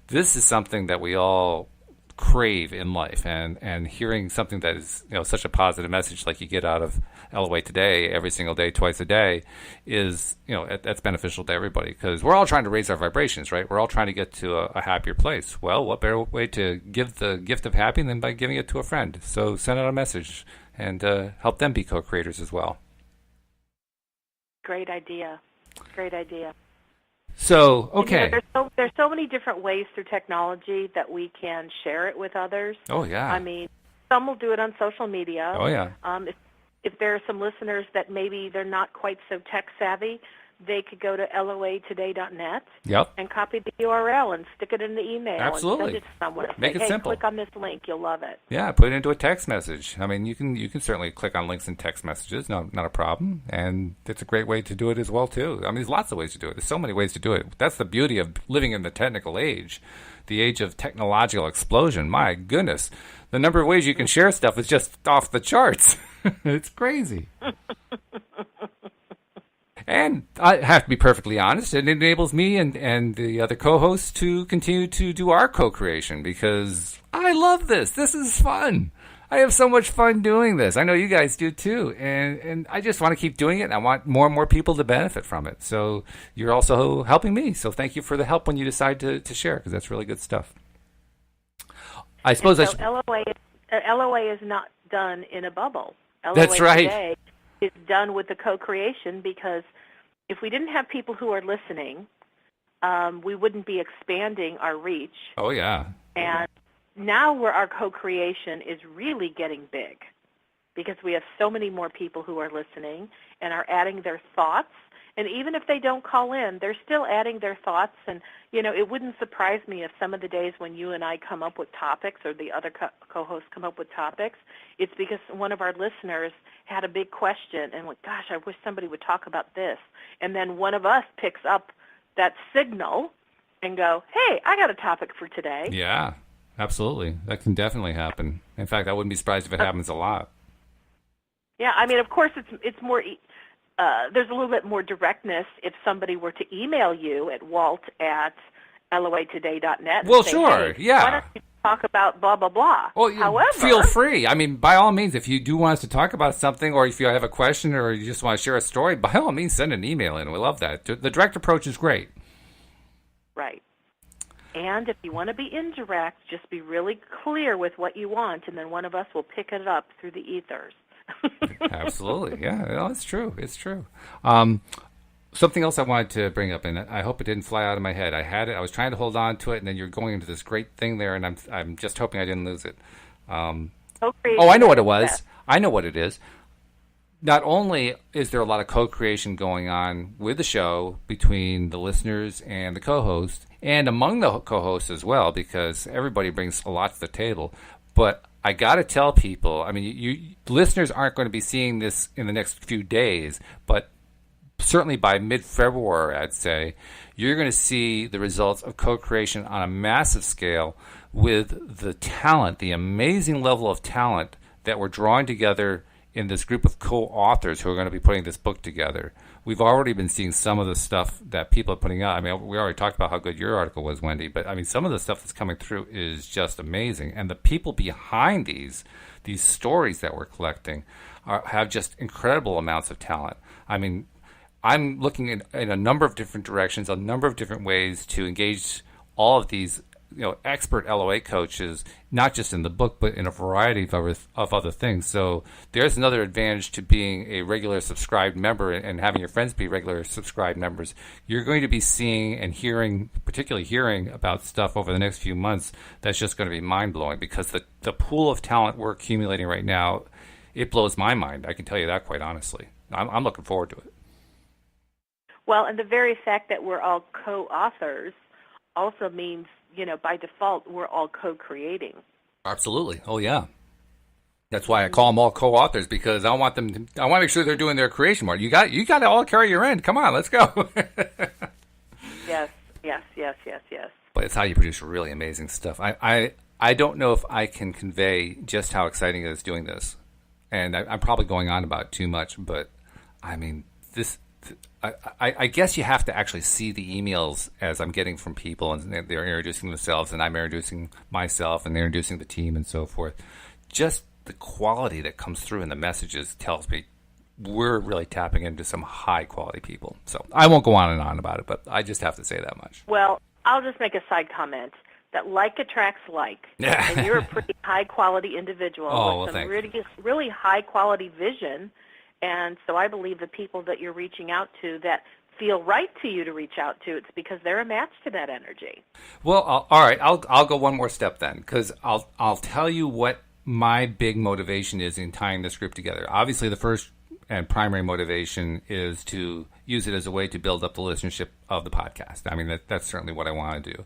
this is something that we all crave in life, and hearing something that is, such a positive message like you get out of LOA Today every single day, twice a day, is, that's beneficial to everybody, because we're all trying to raise our vibrations, right? We're all trying to get to a happier place. Well, what better way to give the gift of happiness than by giving it to a friend? So send out a message and help them be co-creators as well. Great idea. Great idea. So, okay. There's so many different ways through technology that we can share it with others. Oh, yeah. I mean, some will do it on social media. Oh, yeah. If there are some listeners that maybe they're not quite so tech savvy, they could go to loatoday.net and copy the URL and stick it in the email. Absolutely. And send it to someone. Make it simple. Click on this link. You'll love it. Yeah, put it into a text message. I mean, you can certainly click on links in text messages. Not a problem. And it's a great way to do it as well, too. I mean, there's lots of ways to do it. There's so many ways to do it. That's the beauty of living in the technical age, the age of technological explosion. My goodness. The number of ways you can share stuff is just off the charts. It's crazy. And I have to be perfectly honest, it enables me and the other co-hosts to continue to do our co-creation, because I love this. This is fun. I have so much fun doing this. I know you guys do too. And I just want to keep doing it. And I want more and more people to benefit from it. So you're also helping me. So thank you for the help when you decide to share, because that's really good stuff. I suppose LOA is not done in a bubble. LOA That's right. Today is done with the co-creation, because if we didn't have people who are listening, we wouldn't be expanding our reach. Oh, yeah. And now where our co-creation is really getting big, because we have so many more people who are listening and are adding their thoughts. And even if they don't call in, they're still adding their thoughts. And, it wouldn't surprise me if some of the days when you and I come up with topics, or the other co-hosts come up with topics, it's because one of our listeners had a big question and went, gosh, I wish somebody would talk about this. And then one of us picks up that signal and go, hey, I got a topic for today. Yeah, absolutely. That can definitely happen. In fact, I wouldn't be surprised if it happens a lot. Yeah, I mean, of course, it's more... there's a little bit more directness if somebody were to email you at walt@loatoday.net. Well, say, sure, hey, yeah. Why don't you talk about blah, blah, blah? Well, however, feel free. I mean, by all means, if you do want us to talk about something, or if you have a question, or you just want to share a story, by all means, send an email in. We love that. The direct approach is great. Right. And if you want to be indirect, just be really clear with what you want, and then one of us will pick it up through the ethers. Absolutely, yeah. No, it's true. It's true. Something else I wanted to bring up, and I hope it didn't fly out of my head. I had it. I was trying to hold on to it, and then you're going into this great thing there, and I'm just hoping I didn't lose it. I know what it was. I know what it is. Not only is there a lot of co-creation going on with the show between the listeners and the co-host, and among the co-hosts as well, because everybody brings a lot to the table, but I got to tell people, I mean, you listeners aren't going to be seeing this in the next few days, but certainly by mid-February, I'd say, you're going to see the results of co-creation on a massive scale with the talent, the amazing level of talent that we're drawing together in this group of co-authors who are going to be putting this book together. We've already been seeing some of the stuff that people are putting out. I mean, we already talked about how good your article was, Wendy, but I mean, some of the stuff that's coming through is just amazing. And the people behind these stories that we're collecting have just incredible amounts of talent. I mean, I'm looking in a number of different directions, a number of different ways to engage all of these expert LOA coaches, not just in the book, but in a variety of other things. So there's another advantage to being a regular subscribed member and having your friends be regular subscribed members. You're going to be seeing and hearing, particularly hearing about stuff over the next few months that's just going to be mind-blowing, because the pool of talent we're accumulating right now, it blows my mind. I can tell you that quite honestly. I'm looking forward to it. Well, and the very fact that we're all co-authors also means, by default, we're all co-creating. Absolutely. Oh, yeah. That's why I call them all co-authors, because I want to make sure they're doing their creation work. You got to all carry your end. Come on, let's go. Yes. But it's how you produce really amazing stuff. I don't know if I can convey just how exciting it is doing this. And I'm probably going on about it too much, but I mean, I guess you have to actually see the emails as I'm getting from people, and they're introducing themselves, and I'm introducing myself, and they're introducing the team, and so forth. Just the quality that comes through in the messages tells me we're really tapping into some high-quality people. So I won't go on and on about it, but I just have to say that much. Well, I'll just make a side comment that like attracts like, and you're a pretty high-quality individual with some really high-quality vision. And so I believe the people that you're reaching out to that feel right to you to reach out to, it's because they're a match to that energy. Well, all right, I'll go one more step then, because I'll tell you what my big motivation is in tying this group together. Obviously, the first and primary motivation is to use it as a way to build up the listenership of the podcast. I mean, that's certainly what I want to do.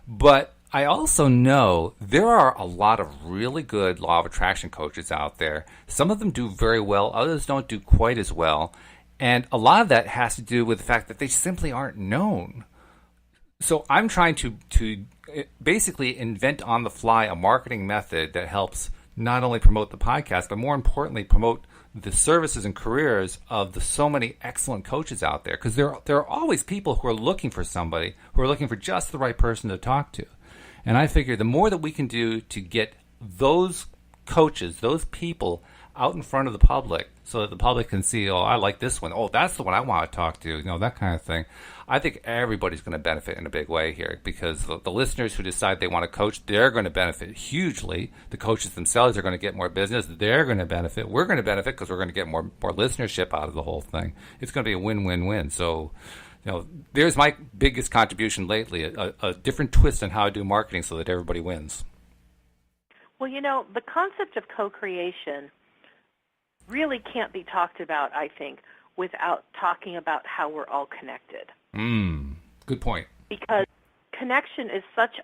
But I also know there are a lot of really good law of attraction coaches out there. Some of them do very well. Others don't do quite as well. And a lot of that has to do with the fact that they simply aren't known. So I'm trying to basically invent on the fly a marketing method that helps not only promote the podcast, but more importantly, promote the services and careers of the so many excellent coaches out there. Because there are always people who are looking for somebody, who are looking for just the right person to talk to. And I figure the more that we can do to get those coaches, those people out in front of the public so that the public can see, oh, I like this one. Oh, that's the one I want to talk to, that kind of thing. I think everybody's going to benefit in a big way here, because the listeners who decide they want to coach, they're going to benefit hugely. The coaches themselves are going to get more business. They're going to benefit. We're going to benefit because we're going to get more listenership out of the whole thing. It's going to be a win-win-win. So, there's my biggest contribution lately, a different twist on how I do marketing so that everybody wins. Well, the concept of co-creation really can't be talked about, I think, without talking about how we're all connected. Good point. Because connection is such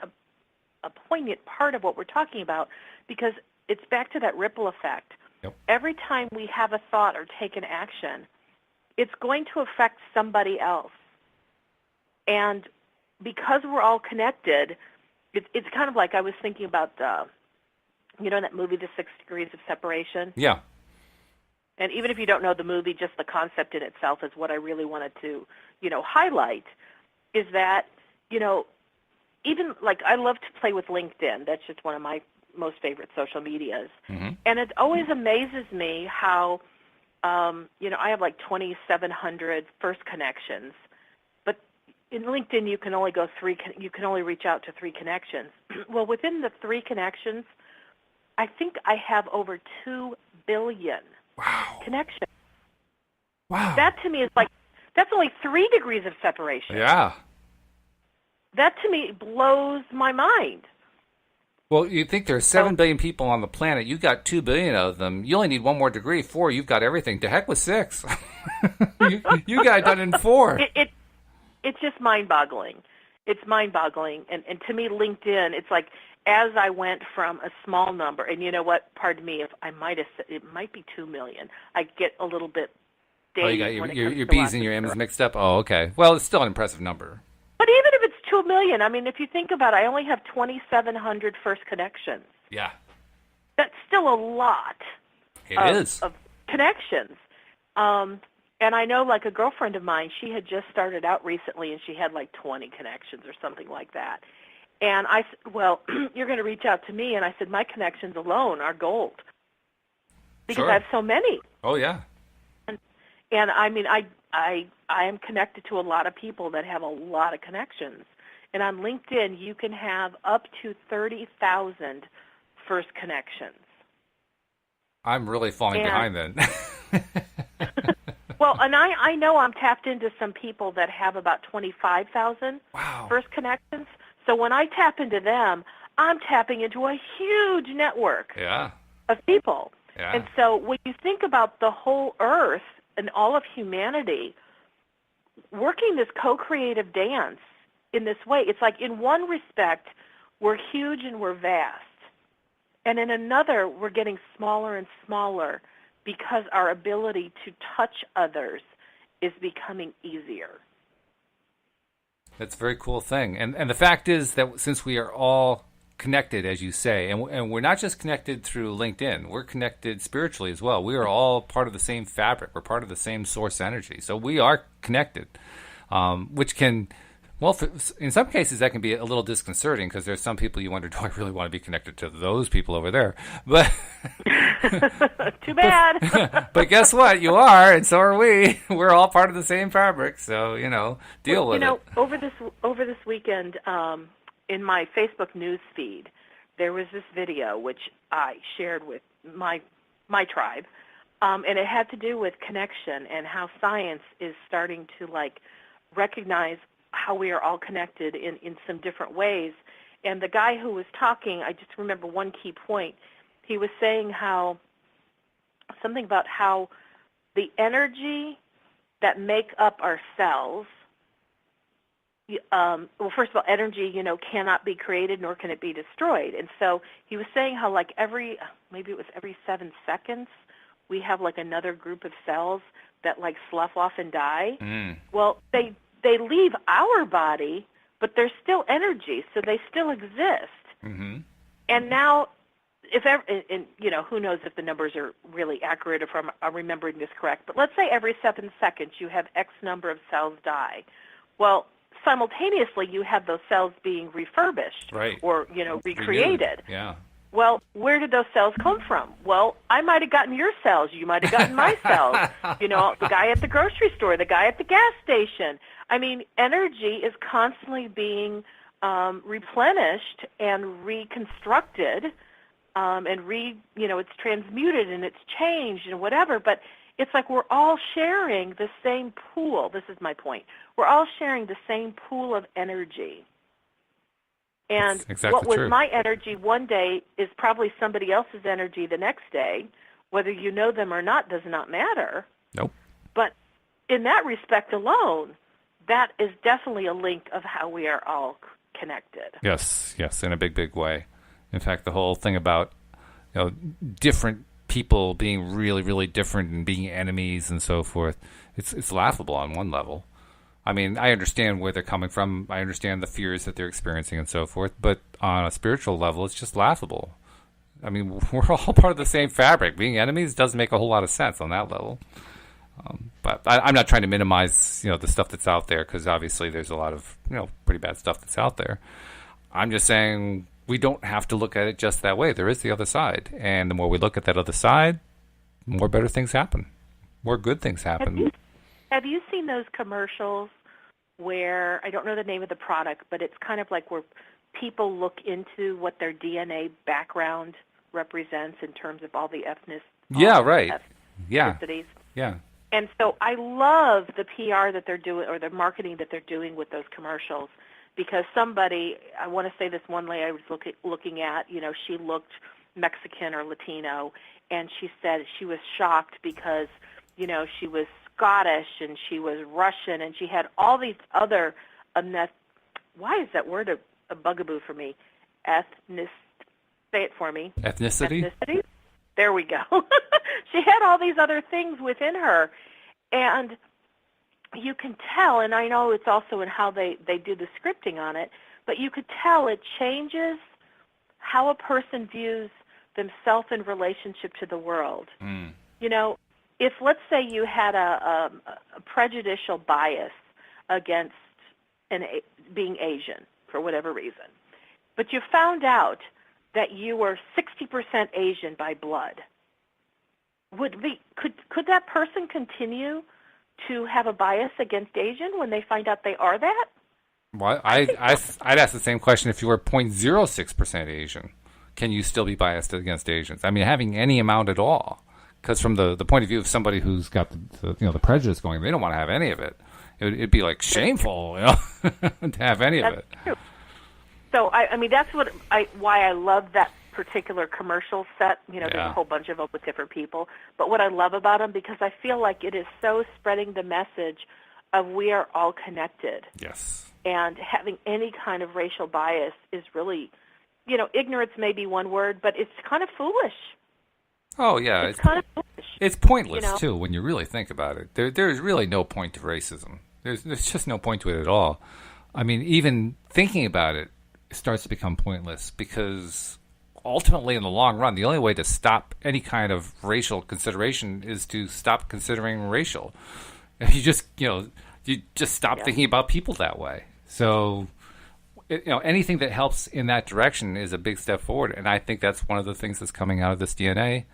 a poignant part of what we're talking about, because it's back to that ripple effect. Yep. Every time we have a thought or take an action, it's going to affect somebody else. And because we're all connected, it's kind of like I was thinking about, that movie, The 6 Degrees of Separation? Yeah. And even if you don't know the movie, just the concept in itself is what I really wanted to, highlight, is that, even like I love to play with LinkedIn. That's just one of my most favorite social medias. Mm-hmm. And it always amazes me how, I have like 2,700 first connections. But in LinkedIn, you can only reach out to 3 connections. Well, within the 3 connections, I think I have over 2 billion connections. Wow. That to me That's only 3 degrees of separation. Yeah. That to me blows my mind. Well, you think there's 7 billion people on the planet. You got 2 billion of them. You only need one more degree. 4, you've got everything. To heck with 6. you got it done in 4. It's just mind-boggling. It's mind-boggling. And to me, LinkedIn, it's like as I went from a small number, and you know what? Pardon me if I might have said it might be 2 million. I get a little bit dazed. You got when it your comes to B's and your M's mixed up? Oh, okay. Well, it's still an impressive number. But even if it's 2 million, I mean, if you think about it, I only have 2,700 first connections. Yeah. That's still a lot. It is. Of connections. And I know, like, a girlfriend of mine, she had just started out recently, and she had, like, 20 connections or something like that. And I said, well, you're going to reach out to me. And I said, my connections alone are gold because Sure. I have so many. Oh, yeah. And I mean, I am connected to a lot of people that have a lot of connections. And on LinkedIn, you can have up to 30,000 first connections. I'm really falling behind then. Well, and I know I'm tapped into some people that have about 25,000 first connections. So when I tap into them, I'm tapping into a huge network of people. Yeah. And so when you think about the whole earth and all of humanity working this co-creative dance in this way, it's like in one respect, we're huge and we're vast. And in another, we're getting smaller and smaller because our ability to touch others is becoming easier. That's a very cool thing. And the fact is that since we are all connected, as you say, and we're not just connected through LinkedIn, we're connected spiritually as well. We are all part of the same fabric. We're part of the same source energy. So we are connected, which can, well, in some cases that can be a little disconcerting because there's some people you wonder, do I really want to be connected to those people over there? But too bad. But guess what? You are, and so are we. We're all part of the same fabric. So, deal with it. Over this weekend, in my Facebook news feed, there was this video which I shared with my tribe, and it had to do with connection and how science is starting to recognize how we are all connected in some different ways. And the guy who was talking, I just remember one key point. He was saying something about how the energy that make up our cells, well, first of all, energy, cannot be created nor can it be destroyed. And so he was saying how maybe it was every 7 seconds, we have another group of cells that slough off and die. Well, they leave our body, but they're still energy, so they still exist. Mm-hmm. And now, who knows if the numbers are really accurate, if I'm remembering this correct, but let's say every 7 seconds you have X number of cells die. Well, simultaneously you have those cells being refurbished or, recreated. Renewed. Yeah. Well, where did those cells come from? Well, I might have gotten your cells. You might have gotten my cells. The guy at the grocery store, the guy at the gas station. I mean, energy is constantly being replenished and reconstructed, and it's transmuted and it's changed and whatever. But it's like we're all sharing the same pool. This is my point. We're all sharing the same pool of energy. And what was my energy one day is probably somebody else's energy the next day. Whether you know them or not does not matter. Nope. But in that respect alone, that is definitely a link of how we are all connected. Yes, in a big, big way. In fact, the whole thing about different people being really, really different and being enemies and so forth, it's laughable on one level. I mean, I understand where they're coming from. I understand the fears that they're experiencing and so forth. But on a spiritual level, it's just laughable. I mean, we're all part of the same fabric. Being enemies doesn't make a whole lot of sense on that level. But I'm not trying to minimize, the stuff that's out there because obviously there's a lot of, pretty bad stuff that's out there. I'm just saying we don't have to look at it just that way. There is the other side. And the more we look at that other side, the more better things happen. More good things happen. Have you seen those commercials where, I don't know the name of the product, but it's kind of like where people look into what their DNA background represents in terms of all the ethnicities? Yeah, right. Yeah. Yeah. And so I love the PR that they're doing, or the marketing that they're doing with those commercials, because somebody, I want to say this one lady I was looking at, she looked Mexican or Latino, and she said she was shocked because, she was Scottish and she was Russian and she had all these other, why is that word a bugaboo for me? Say it for me. Ethnicity? There we go. She had all these other things within her, and you can tell, and I know it's also in how they do the scripting on it, but you could tell it changes how a person views themselves in relationship to the world. Mm. If let's say you had a prejudicial bias against being Asian for whatever reason, but you found out that you were 60% Asian by blood, could that person continue to have a bias against Asian when they find out they are that? Well, I'd ask the same question if you were 0.06% Asian. Can you still be biased against Asians? I mean, having any amount at all. Because from the point of view of somebody who's got the prejudice going, they don't want to have any of it. It'd be like shameful, to have any of it. True. So I mean that's why I love that particular commercial set. There's a whole bunch of them with different people. But what I love about them, because I feel like it is so spreading the message of we are all connected. Yes. And having any kind of racial bias is really, ignorance may be one word, but it's kind of foolish. Oh, yeah. It's kind of foolish. It's pointless, too, when you really think about it. There's really no point to racism. There's just no point to it at all. I mean, even thinking about it starts to become pointless because ultimately, in the long run, the only way to stop any kind of racial consideration is to stop considering racial. You just stop thinking about people that way. So, anything that helps in that direction is a big step forward. And I think that's one of the things that's coming out of this DNA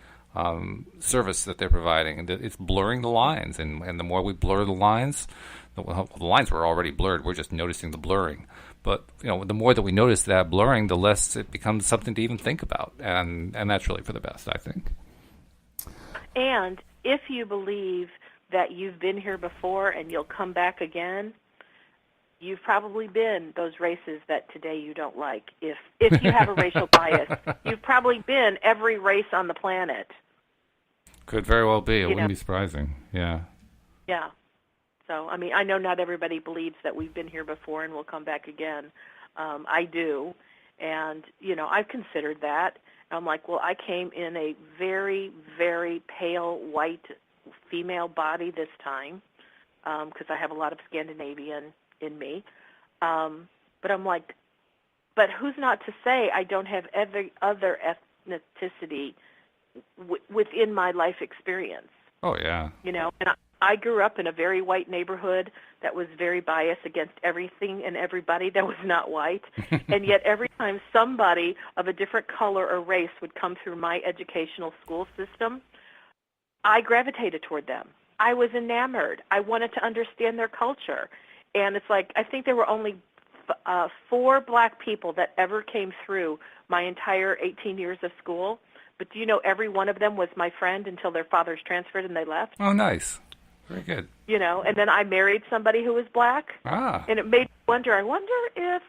service that they're providing. And it's blurring the lines. And the more we blur the lines, the lines were already blurred. We're just noticing the blurring. But, the more that we notice that blurring, the less it becomes something to even think about. And that's really for the best, I think. And if you believe that you've been here before and you'll come back again, you've probably been those races that today you don't like. If you have a racial bias, you've probably been every race on the planet. Could very well be. It wouldn't be surprising. Yeah. Yeah. So, I mean, I know not everybody believes that we've been here before and we'll come back again. I do. And, I've considered that. I'm like, well, I came in a very, very pale white female body this time because I have a lot of Scandinavian in me. But I'm like, but who's not to say I don't have every other ethnicity within my life experience? Oh, yeah. And I grew up in a very white neighborhood that was very biased against everything and everybody that was not white. And yet every time somebody of a different color or race would come through my educational school system, I gravitated toward them. I was enamored. I wanted to understand their culture. And it's like, I think there were only 4 black people that ever came through my entire 18 years of school. But do you know every one of them was my friend until their fathers transferred and they left? Oh, nice. Very good. And then I married somebody who was black. Ah. And it made me wonder, if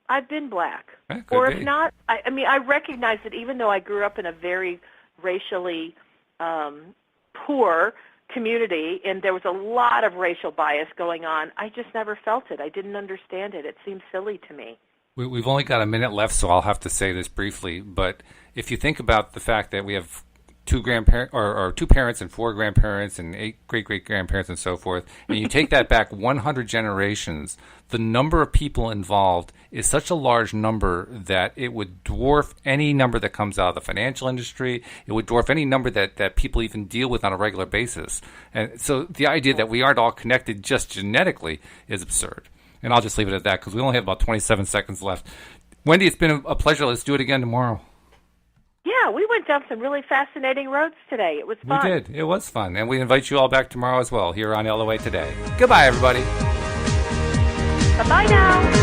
I've been black. Or if not, I recognize that even though I grew up in a very racially poor community and there was a lot of racial bias going on, I just never felt it. I didn't understand it. It seemed silly to me. We've only got a minute left, so I'll have to say this briefly. But if you think about the fact that we have 2 grandparents, or 2 parents and 4 grandparents and 8 great-great-grandparents and so forth, and you take that back 100 generations, the number of people involved is such a large number that it would dwarf any number that comes out of the financial industry. It would dwarf any number that people even deal with on a regular basis. And so the idea that we aren't all connected just genetically is absurd. And I'll just leave it at that because we only have about 27 seconds left. Wendy, it's been a pleasure. Let's do it again tomorrow. Yeah, we went down some really fascinating roads today. It was fun. We did. It was fun. And we invite you all back tomorrow as well here on LOA Today. Goodbye, everybody. Bye-bye now.